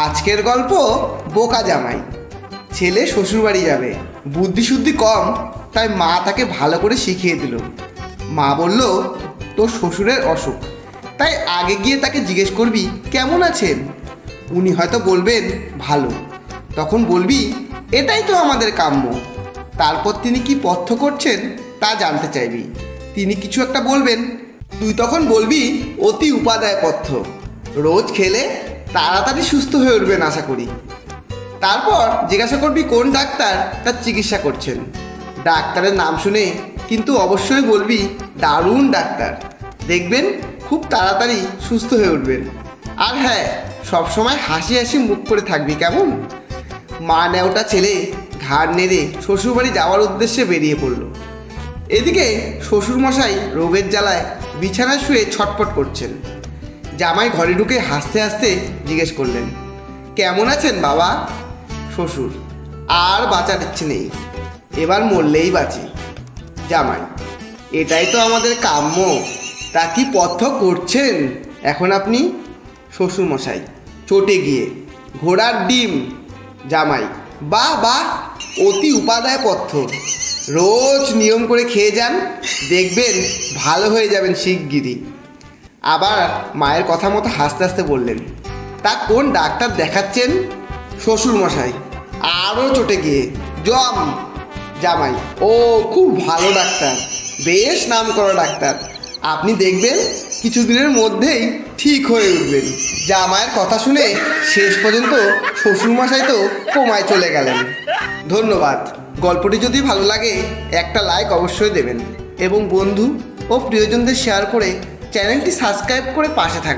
আজকের গল্প বোকা জামাই। ছেলে শ্বশুরবাড়ি যাবে, বুদ্ধি শুদ্ধি কম, তাই মা তাকে ভালো করে শিখিয়ে দিল। মা বলল, তোর শ্বশুরের অসুখ, তাই আগে গিয়ে তাকে জিজ্ঞেস করবি কেমন আছেন। উনি হয়তো বলবেন ভালো, তখন বলবি এটাই তো আমাদের কাম্য। তারপর তিনি কি পথ্য করছেন তা জানতে চাইবি। তিনি কিছু একটা বলবেন, তুই তখন বলবি অতি উপাদায় পথ্য, রোজ খেলে তাড়াতাড়ি সুস্থ হয়ে উঠবেন আশা করি। তারপর জিজ্ঞাসা করবি কোন ডাক্তার তার চিকিৎসা করছেন। ডাক্তারের নাম শুনে কিন্তু অবশ্যই বলবি দারুণ ডাক্তার, দেখবেন খুব তাড়াতাড়ি সুস্থ হয়ে উঠবেন। আর হ্যাঁ, সবসময় হাসি হাসি মুখ করে থাকবি কেমন। মা নেওটা ছেলে ঘাড় নেড়ে শ্বশুরবাড়ি যাওয়ার উদ্দেশ্যে বেরিয়ে পড়ল। এদিকে শ্বশুরমশাই রোগের জ্বালায় বিছানায় শুয়ে ছটফট করছেন। জামাই ঘরে ঢুকে হাসতে হাসতে জিজ্ঞেস করলেন, কেমন আছেন বাবা? শ্বশুর, আর বাঁচার ইচ্ছে নেই, এবার মরলেই বাঁচি। জামাই, এটাই তো আমাদের কাম্য, তা কি পথ্য করছেন এখন আপনি? শ্বশুরমশাই, চটে গিয়ে ঘোড়ার ডিম। জামাই, বাহ বাহ, অতি উপাদায় পথ্য, রোজ নিয়ম করে খেয়ে যান, দেখবেন ভালো হয়ে যাবেন শিগগিরই। আবার মায়ের কথা মতো হাসতে হাসতে বললেন, তা কোন ডাক্তার দেখাচ্ছেন? শ্বশুরমশাই, আরও চটে গিয়ে জম। জামাই, ও খুব ভালো ডাক্তার, বেশ নাম করা ডাক্তার, আপনি দেখবেন কিছুদিনের মধ্যেই ঠিক হয়ে উঠবেন। জামাইয়ের কথা শুনে শেষ পর্যন্ত শ্বশুরমশাই তো কোমায় চলে গেলেন। ধন্যবাদ। গল্পটি যদি ভালো লাগে একটা লাইক অবশ্যই দেবেন এবং বন্ধু ও প্রিয়জনদের শেয়ার করে চ্যানেলটি সাবস্ক্রাইব করে পাশে থাকবেন।